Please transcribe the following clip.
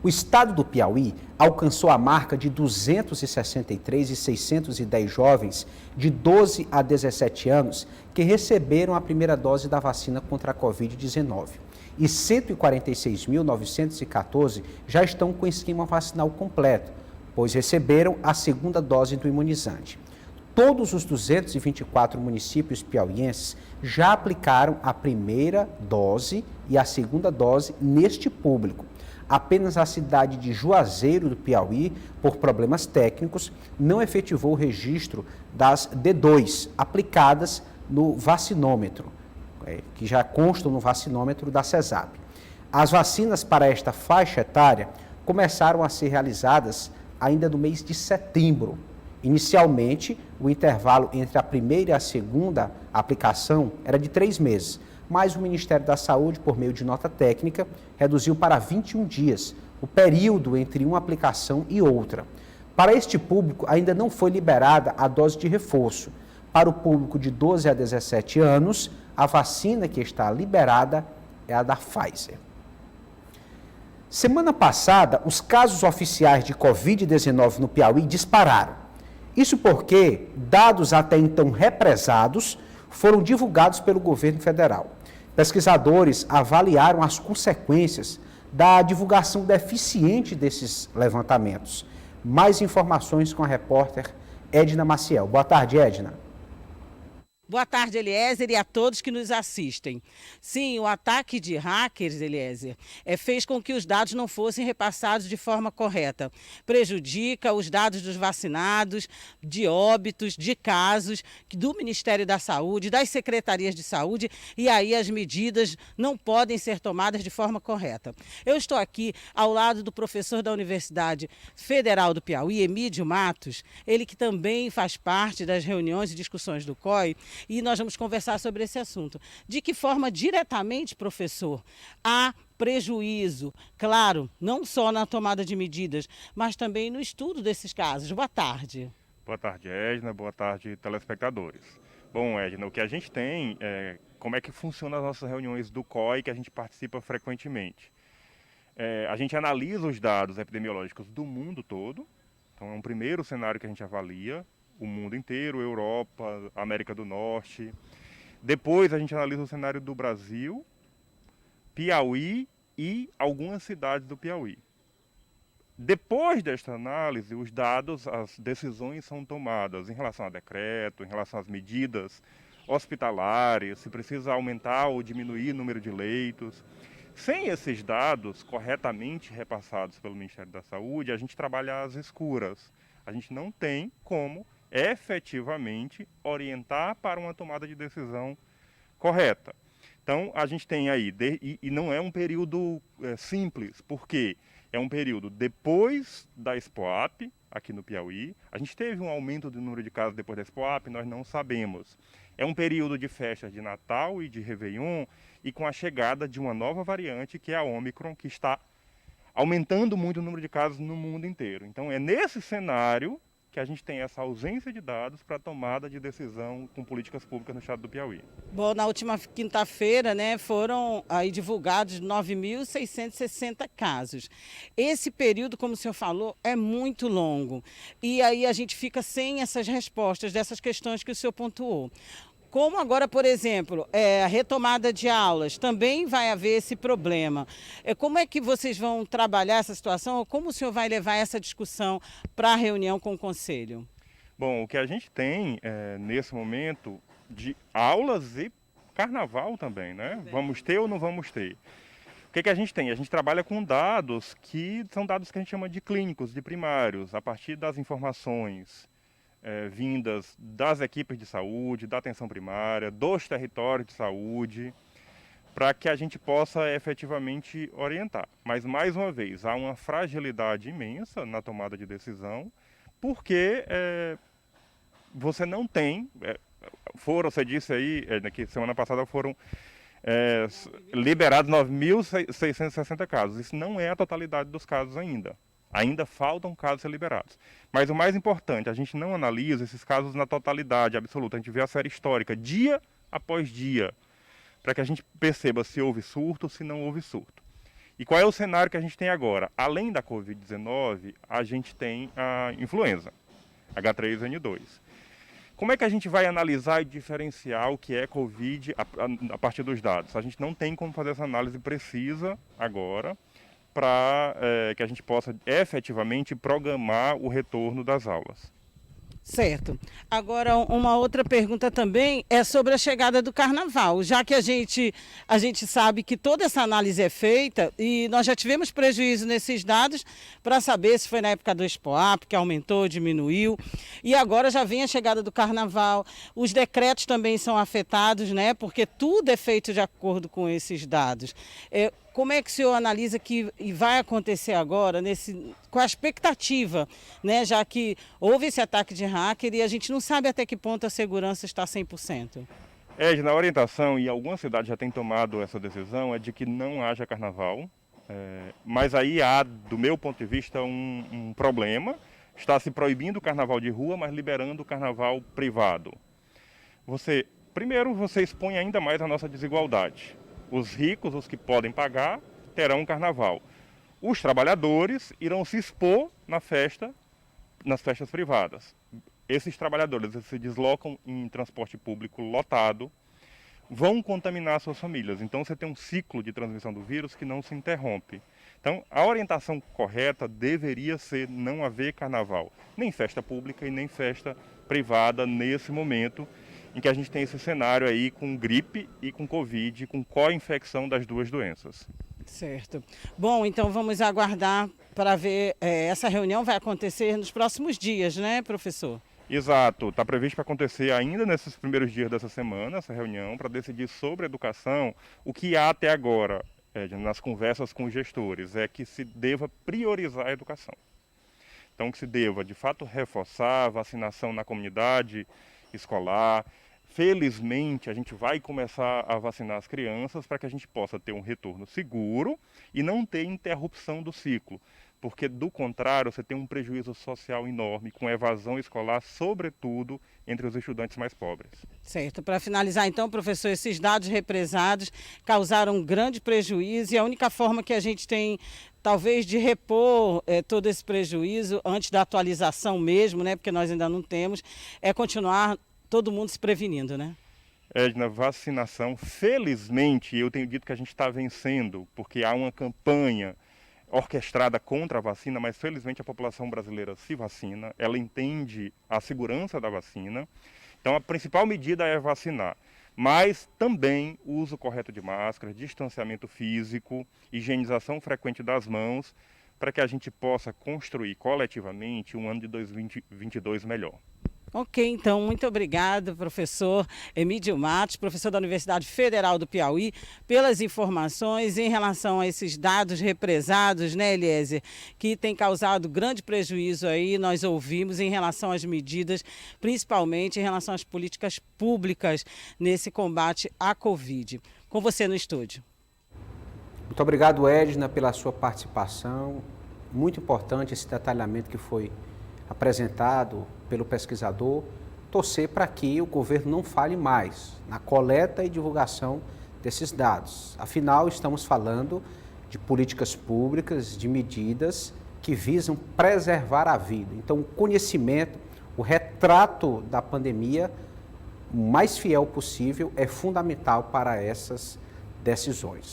O estado do Piauí alcançou a marca de 263.610 jovens de 12 a 17 anos que receberam a primeira dose da vacina contra a Covid-19. E 146.914 já estão com o esquema vacinal completo, pois receberam a segunda dose do imunizante. Todos os 224 municípios piauienses já aplicaram a primeira dose e a segunda dose neste público. Apenas a cidade de Juazeiro do Piauí, por problemas técnicos, não efetivou o registro das D2 aplicadas no vacinômetro, que já constam no vacinômetro da CESAP. As vacinas para esta faixa etária começaram a ser realizadas ainda no mês de setembro. Inicialmente, o intervalo entre a primeira e a segunda aplicação era de 3 meses, mas o Ministério da Saúde, por meio de nota técnica, reduziu para 21 dias o período entre uma aplicação e outra. Para este público, ainda não foi liberada a dose de reforço. Para o público de 12 a 17 anos, a vacina que está liberada é a da Pfizer. Semana passada, os casos oficiais de Covid-19 no Piauí dispararam. Isso porque dados até então represados foram divulgados pelo governo federal. Pesquisadores avaliaram as consequências da divulgação deficiente desses levantamentos. Mais informações com a repórter Edna Maciel. Boa tarde, Edna. Boa tarde, Eliezer, e a todos que nos assistem. Sim, o ataque de hackers, Eliezer, fez com que os dados não fossem repassados de forma correta. Prejudica os dados dos vacinados, de óbitos, de casos do Ministério da Saúde, das secretarias de saúde, e aí as medidas não podem ser tomadas de forma correta. Eu estou aqui ao lado do professor da Universidade Federal do Piauí, Emídio Matos, ele que também faz parte das reuniões e discussões do COI, e nós vamos conversar sobre esse assunto. De que forma, diretamente, professor, há prejuízo, claro, não só na tomada de medidas, mas também no estudo desses casos? Boa tarde. Boa tarde, Edna. Boa tarde, telespectadores. Bom, Edna, o que a gente tem é como é que funcionam as nossas reuniões do COI, que a gente participa frequentemente. A gente analisa os dados epidemiológicos do mundo todo, então é um primeiro cenário que a gente avalia, o mundo inteiro, Europa, América do Norte. Depois a gente analisa o cenário do Brasil, Piauí e algumas cidades do Piauí. Depois desta análise, os dados, as decisões são tomadas em relação a decreto, em relação às medidas hospitalares, se precisa aumentar ou diminuir o número de leitos. Sem esses dados corretamente repassados pelo Ministério da Saúde, a gente trabalha às escuras. A gente não tem como efetivamente orientar para uma tomada de decisão correta. Então, a gente tem aí, e não é um período simples, porque é um período depois da Expoap, aqui no Piauí. A gente teve um aumento do número de casos depois da Expoap, nós não sabemos. É um período de festas de Natal e de Réveillon, e com a chegada de uma nova variante, que é a Ômicron, que está aumentando muito o número de casos no mundo inteiro. Então, é nesse cenário que a gente tem essa ausência de dados para tomada de decisão com políticas públicas no estado do Piauí. Bom, na última quinta-feira, foram aí divulgados 9.660 casos. Esse período, como o senhor falou, é muito longo. E aí a gente fica sem essas respostas dessas questões que o senhor pontuou. Como agora, por exemplo, a retomada de aulas, também vai haver esse problema. Como é que vocês vão trabalhar essa situação? Ou como o senhor vai levar essa discussão para a reunião com o Conselho? Bom, o que a gente tem nesse momento de aulas e carnaval também, né? Vamos ter ou não vamos ter? O que a gente tem? A gente trabalha com dados que são dados que a gente chama de clínicos, de primários, a partir das informações vindas das equipes de saúde, da atenção primária, dos territórios de saúde, para que a gente possa efetivamente orientar. Mas, mais uma vez, há uma fragilidade imensa na tomada de decisão, porque você não tem... você disse aí, que semana passada foram liberados 9.660 casos. Isso não é a totalidade dos casos ainda. Ainda faltam casos a ser liberados. Mas o mais importante, a gente não analisa esses casos na totalidade absoluta. A gente vê a série histórica, dia após dia, para que a gente perceba se houve surto ou se não houve surto. E qual é o cenário que a gente tem agora? Além da Covid-19, a gente tem a influenza, H3N2. Como é que a gente vai analisar e diferenciar o que é Covid a partir dos dados? A gente não tem como fazer essa análise precisa agora para que a gente possa efetivamente programar o retorno das aulas. Certo. Agora, uma outra pergunta também é sobre a chegada do carnaval, já que a gente sabe que toda essa análise é feita e nós já tivemos prejuízo nesses dados para saber se foi na época do Expoap, que aumentou, diminuiu, e agora já vem a chegada do carnaval. Os decretos também são afetados, né? Porque tudo é feito de acordo com esses dados. Como é que o senhor analisa que vai acontecer agora, com a expectativa, né? Já que houve esse ataque de hacker e a gente não sabe até que ponto a segurança está 100%? Na orientação, e algumas cidades já têm tomado essa decisão, é de que não haja carnaval, mas aí há, do meu ponto de vista, um problema. Está se proibindo o carnaval de rua, mas liberando o carnaval privado. Primeiro, você expõe ainda mais a nossa desigualdade. Os ricos, os que podem pagar, terão um carnaval. Os trabalhadores irão se expor nas festas privadas. Esses trabalhadores se deslocam em transporte público lotado, vão contaminar suas famílias. Então você tem um ciclo de transmissão do vírus que não se interrompe. Então a orientação correta deveria ser não haver carnaval, nem festa pública e nem festa privada nesse momento, em que a gente tem esse cenário aí com gripe e com Covid, com co-infecção das duas doenças. Certo. Bom, então vamos aguardar para ver, essa reunião vai acontecer nos próximos dias, né, professor? Exato, está previsto para acontecer ainda nesses primeiros dias dessa semana, essa reunião, para decidir sobre educação. O que há até agora, nas conversas com os gestores, é que se deva priorizar a educação. Então que se deva, de fato, reforçar a vacinação na comunidade escolar. Felizmente, a gente vai começar a vacinar as crianças para que a gente possa ter um retorno seguro e não ter interrupção do ciclo, porque do contrário você tem um prejuízo social enorme com evasão escolar, sobretudo entre os estudantes mais pobres. Certo. Para finalizar então, professor, esses dados represados causaram um grande prejuízo e a única forma que a gente tem talvez de repor todo esse prejuízo antes da atualização mesmo, né, porque nós ainda não temos, é continuar todo mundo se prevenindo, né? Na vacinação, felizmente, eu tenho dito que a gente está vencendo, porque há uma campanha orquestrada contra a vacina, mas felizmente a população brasileira se vacina, ela entende a segurança da vacina. Então a principal medida é vacinar, mas também o uso correto de máscara, distanciamento físico, higienização frequente das mãos, para que a gente possa construir coletivamente um ano de 2022 melhor. Ok, então, muito obrigada, professor Emídio Matos, professor da Universidade Federal do Piauí, pelas informações em relação a esses dados represados, né, Eliezer, que tem causado grande prejuízo aí, nós ouvimos, em relação às medidas, principalmente em relação às políticas públicas nesse combate à Covid. Com você no estúdio. Muito obrigado, Edna, pela sua participação. Muito importante esse detalhamento que foi apresentado pelo pesquisador, torcer para que o governo não fale mais na coleta e divulgação desses dados. Afinal, estamos falando de políticas públicas, de medidas que visam preservar a vida. Então, o conhecimento, o retrato da pandemia, o mais fiel possível, é fundamental para essas decisões.